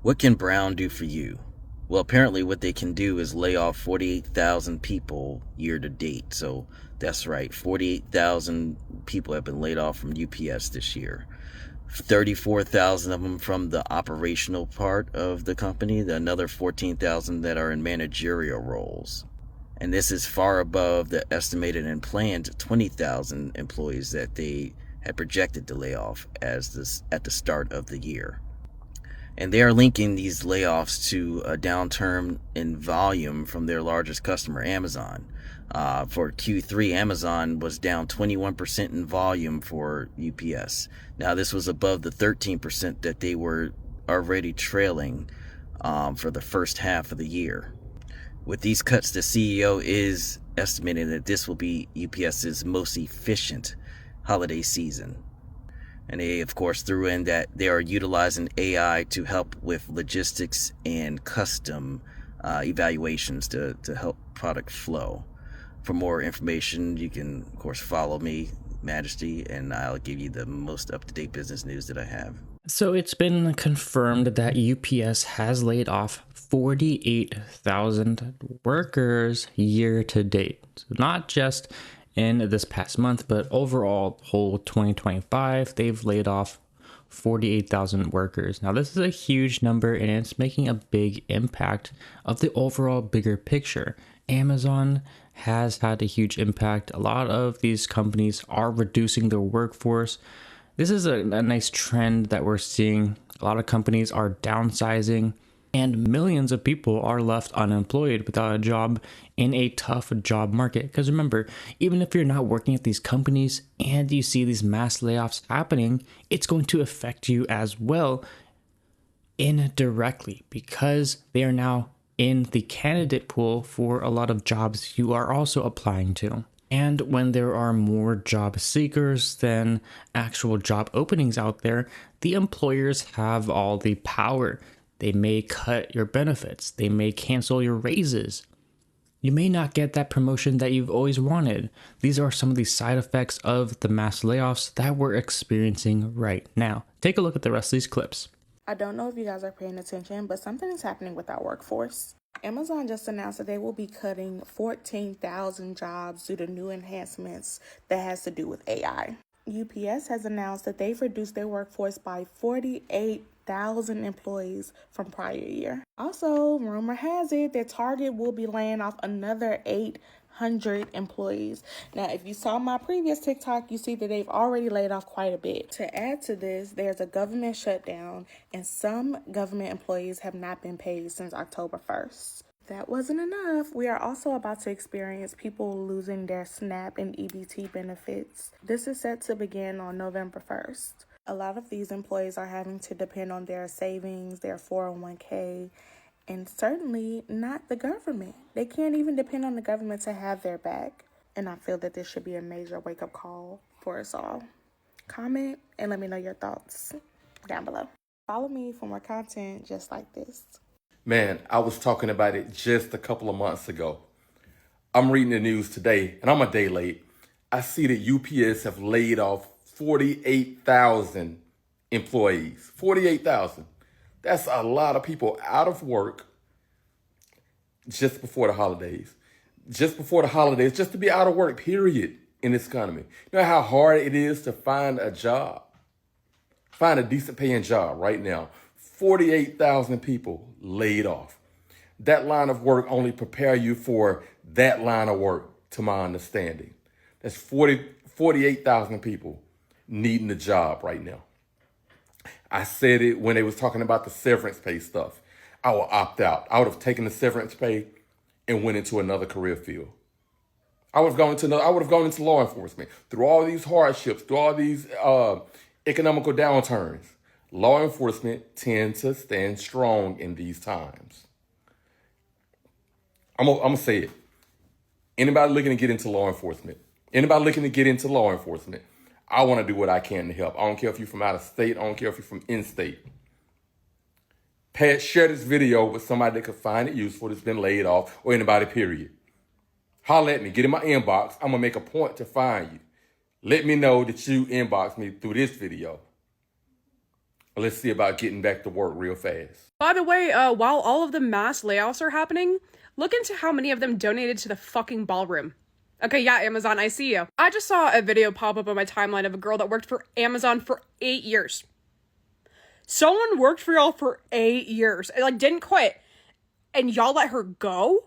What can Brown do for you? Well, apparently, what they can do is lay off 48,000 people year to date. So that's right, 48,000 people have been laid off from UPS this year. 34,000 of them from the operational part of the company, another 14,000 that are in managerial roles. And this is far above the estimated and planned 20,000 employees that they had projected to lay off at the start of the year. And they are linking these layoffs to a downturn in volume from their largest customer, Amazon. For Q3, Amazon was down 21% in volume for UPS. Now, this was above the 13% that they were already trailing for the first half of the year. With these cuts, the CEO is estimating that this will be UPS's most efficient holiday season. And they, of course, threw in that they are utilizing AI to help with logistics and custom evaluations to help product flow. For more information, you can, of course, follow me, Majesty, and I'll give you the most up-to-date business news that I have. So it's been confirmed that UPS has laid off 48,000 workers year to date. So not just in this past month, but overall, whole 2025, they've laid off 48,000 workers. Now, this is a huge number and it's making a big impact of the overall bigger picture. Amazon has had a huge impact. A lot of these companies are reducing their workforce. This is a nice trend that we're seeing. A lot of companies are downsizing, and millions of people are left unemployed without a job in a tough job market. Because remember, even if you're not working at these companies and you see these mass layoffs happening, it's going to affect you as well indirectly, because they are now in the candidate pool for a lot of jobs you are also applying to. And when there are more job seekers than actual job openings out there, the employers have all the power. They may cut your benefits. They may cancel your raises. You may not get that promotion that you've always wanted. These are some of the side effects of the mass layoffs that we're experiencing right now. Take a look at the rest of these clips. I don't know if you guys are paying attention, but something is happening with our workforce. Amazon just announced that they will be cutting 14,000 jobs due to new enhancements that has to do with AI. UPS has announced that they've reduced their workforce by 48,000 employees from prior year. Also, rumor has it that Target will be laying off another 800 employees. Now, if you saw my previous TikTok, you see that they've already laid off quite a bit. To add to this, there's a government shutdown and some government employees have not been paid since October 1st. That wasn't enough. We are also about to experience people losing their SNAP and EBT benefits. This is set to begin on November 1st. A lot of these employees are having to depend on their savings, their 401k, and certainly not the government. They can't even depend on the government to have their back. And I feel that this should be a major wake-up call for us all. Comment and let me know your thoughts down below. Follow me for more content just like this. Man, I was talking about it just a couple of months ago. I'm reading the news today, and I'm a day late. I see that UPS have laid off 48,000 employees. 48,000. That's a lot of people out of work just before the holidays. Just before the holidays, just to be out of work, period, in this economy. You know how hard it is to find a job? Find a decent paying job right now. 48,000 people laid off. That line of work only prepare you for that line of work, to my understanding. That's 48,000 people needing a job right now. I said it when they was talking about the severance pay stuff. I will opt out. I would have taken the severance pay and went into another career field. I would have gone into law enforcement. Through all these hardships, through all these economical downturns, law enforcement tends to stand strong in these times. I'm gonna say it. Anybody looking to get into law enforcement, I want to do what I can to help. I don't care if you're from out of state. I don't care if you're from in-state. Share this video with somebody that could find it useful that's been laid off, or anybody, period. Holler at me. Get in my inbox. I'm going to make a point to find you. Let me know that you inboxed me through this video. Let's see about getting back to work real fast. By the way, while all of the mass layoffs are happening, look into how many of them donated to the fucking ballroom. Okay, yeah, Amazon, I see you. I just saw a video pop up on my timeline of a girl that worked for Amazon for 8 years. Someone worked for y'all for 8 years and, like, didn't quit. And y'all let her go?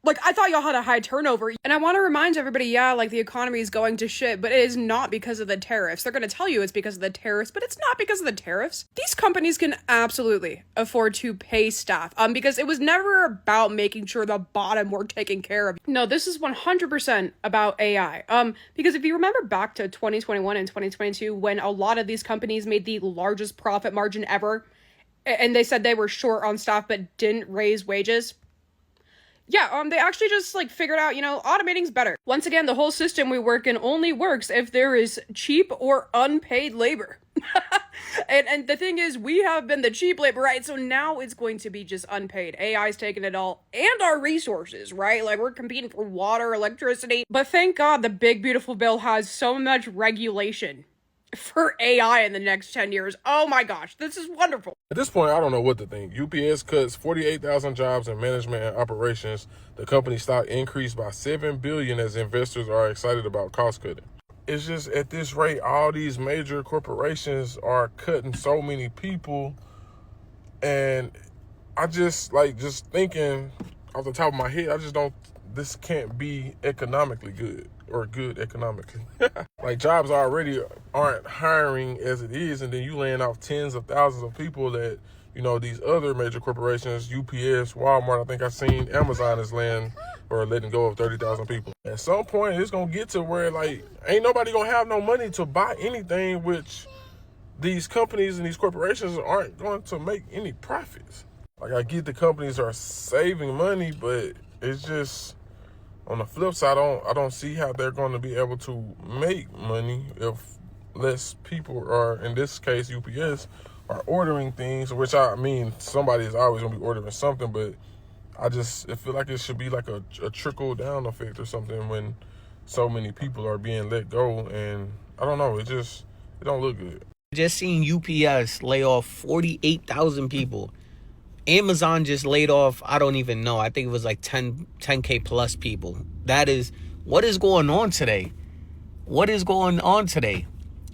Like, I thought y'all had a high turnover. And I want to remind everybody, yeah, like, the economy is going to shit, but it is not because of the tariffs. They're going to tell you it's because of the tariffs, but it's not because of the tariffs. These companies can absolutely afford to pay staff, because it was never about making sure the bottom were taken care of. No, this is 100% about AI. Because if you remember back to 2021 and 2022, when a lot of these companies made the largest profit margin ever, and they said they were short on staff but didn't raise wages, yeah, they actually just, like, figured out, automating's better. Once again, the whole system we work in only works if there is cheap or unpaid labor. and the thing is, we have been the cheap labor, right? So now it's going to be just unpaid. AI's taking it all, and our resources, right? Like, we're competing for water, electricity. But thank God the big, beautiful bill has so much regulation for AI in the next 10 years. Oh my gosh, this is wonderful. At this point, I don't know what to think. UPS cuts 48,000 jobs in management and operations. The company stock increased by $7 billion as investors are excited about cost cutting. It's just at this rate, all these major corporations are cutting so many people. And I just thinking off the top of my head, this can't be economically good or good economically. Like, jobs already aren't hiring as it is, and then you laying off tens of thousands of people that, these other major corporations, UPS, Walmart, I think I've seen Amazon is letting go of 30,000 people. At some point, it's going to get to where, like, ain't nobody going to have no money to buy anything, which these companies and these corporations aren't going to make any profits. Like, I get the companies are saving money, but it's just, on the flip side, I don't see how they're going to be able to make money if less people are, in this case, UPS, are ordering things, which somebody is always going to be ordering something, but I feel like it should be like a trickle down effect or something when so many people are being let go, and I don't know, it don't look good. Just seeing UPS lay off 48,000 people. Amazon just laid off, I don't even know, I think it was like 10K plus people. What is going on today? What is going on today?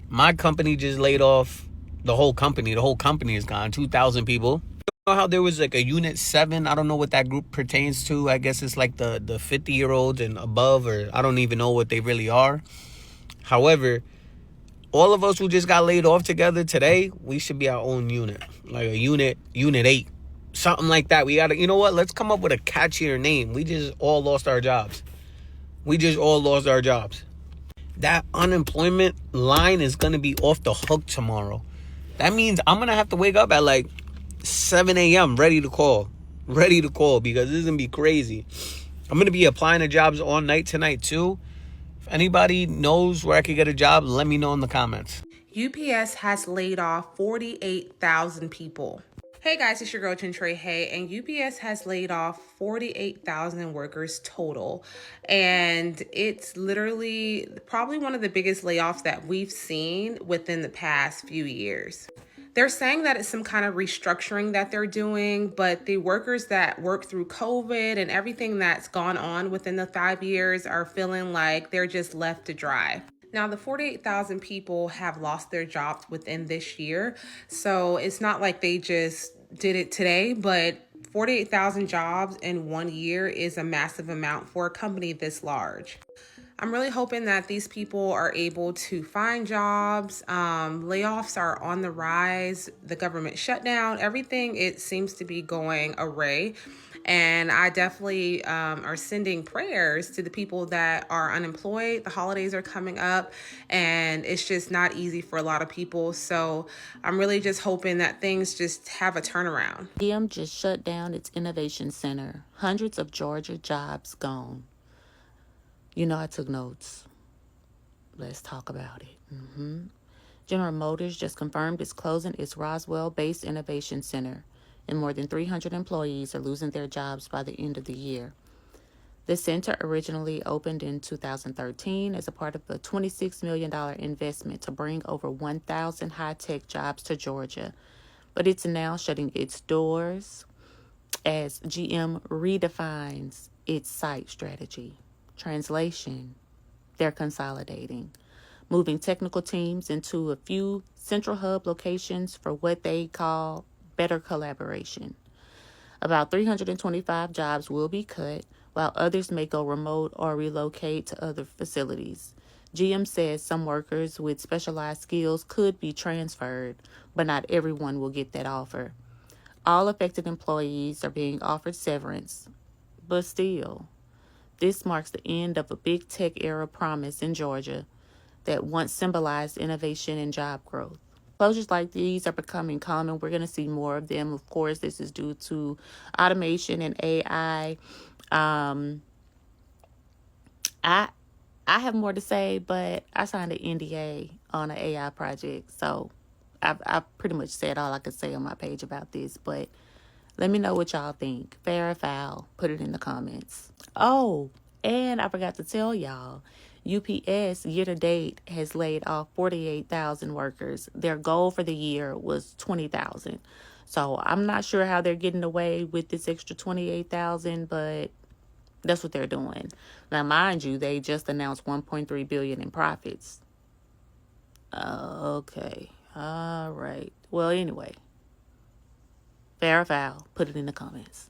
My company just laid off the whole company. The whole company is gone, 2,000 people. You know how there was like a Unit 7? I don't know what that group pertains to. I guess it's like the 50-year-olds and above, or I don't even know what they really are. However, all of us who just got laid off together today, we should be our own unit. Like a unit 8. Something like that. We gotta, you know what? Let's come up with a catchier name. We just all lost our jobs. That unemployment line is gonna be off the hook tomorrow. That means I'm gonna have to wake up at like 7 a.m. ready to call because this is gonna be crazy. I'm gonna be applying to jobs all night tonight too. If anybody knows where I could get a job, let me know in the comments. UPS has laid off 48,000 people. Hey guys, it's your girl Trey Hay, and UPS has laid off 48,000 workers total. And it's literally probably one of the biggest layoffs that we've seen within the past few years. They're saying that it's some kind of restructuring that they're doing, but the workers that work through COVID and everything that's gone on within the 5 years are feeling like they're just left to dry. Now, the 48,000 people have lost their jobs within this year, so it's not like they just did it today, but 48,000 jobs in 1 year is a massive amount for a company this large. I'm really hoping that these people are able to find jobs. Layoffs are on the rise, the government shutdown, everything, it seems to be going awry. And I definitely are sending prayers to the people that are unemployed. The holidays are coming up and it's just not easy for a lot of people. So I'm really just hoping that things just have a turnaround. GM just shut down its innovation center. Hundreds of Georgia jobs gone. You know, I took notes. Let's talk about it. General Motors just confirmed it's closing its Roswell-based innovation center, and more than 300 employees are losing their jobs by the end of the year. The center originally opened in 2013 as a part of a $26 million investment to bring over 1,000 high-tech jobs to Georgia, but it's now shutting its doors as GM redefines its site strategy. Translation: they're consolidating, moving technical teams into a few central hub locations for what they call better collaboration. About 325 jobs will be cut, while others may go remote or relocate to other facilities. GM says some workers with specialized skills could be transferred, but not everyone will get that offer. All affected employees are being offered severance, but still, this marks the end of a big tech era promise in Georgia that once symbolized innovation and job growth. Closures like these are becoming common. We're going to see more of them. Of course, this is due to automation and AI. Um, I I have more to say, but I signed an NDA on an AI project, so I've pretty much said all I could say on my page about this. But let me know what y'all think. Fair or foul? Put it in the comments. Oh, and I forgot to tell y'all, UPS year to date has laid off 48,000 workers. Their goal for the year was 20,000. So I'm not sure how they're getting away with this extra 28,000, but that's what they're doing. Now, mind you, they just announced 1.3 billion in profits. Okay. All right. Well, anyway, fair or foul? Put it in the comments.